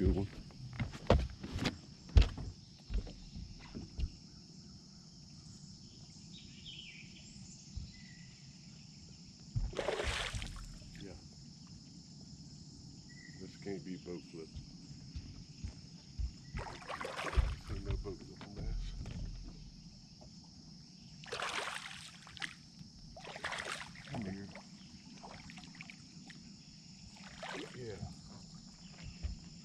good one. Yeah. This can't be boat flip. Ain't no boat flipping bass. Come here. Yeah.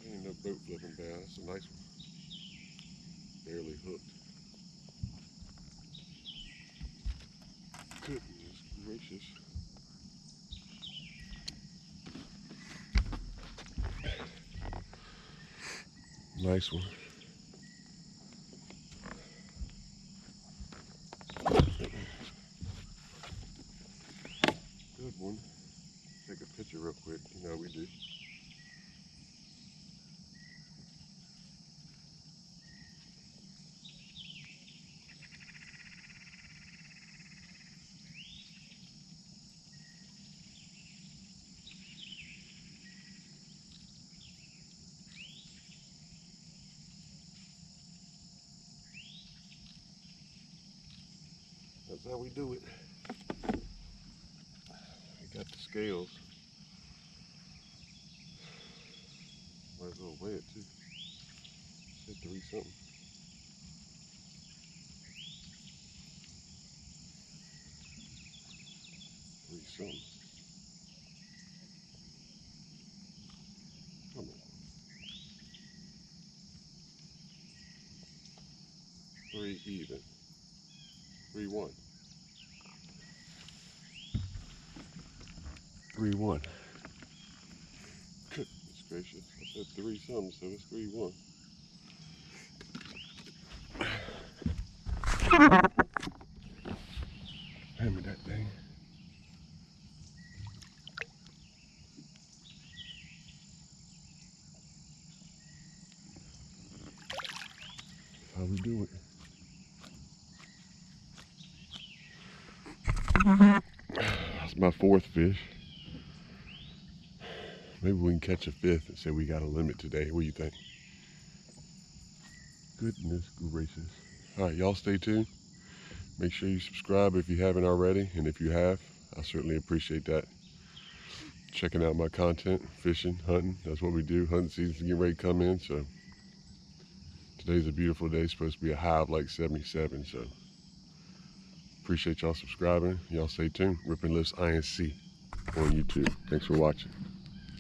Ain't no boat flipping bass. That's a nice one. Barely hooked. Goodness gracious. Nice one. Good one. Take a picture real quick. You know we do. That's how we do it. We got the scales. Might as well weigh it too. Said 3 something. 3 something. Come on. 3 even. 3-1. 3-1. Goodness gracious. I said 3 something, so it's 3-1. Hand me that thing. How we do it. That's my 4th fish. Maybe we can catch a 5th and say we got a limit today. What do you think? Goodness gracious. All right, y'all stay tuned. Make sure you subscribe if you haven't already. And if you have, I certainly appreciate that. Checking out my content, fishing, hunting. That's what we do. Hunting season's getting ready to come in. So today's a beautiful day. It's supposed to be a high of like 77. So appreciate y'all subscribing. Y'all stay tuned. Ripping Lifts INC on YouTube. Thanks for watching.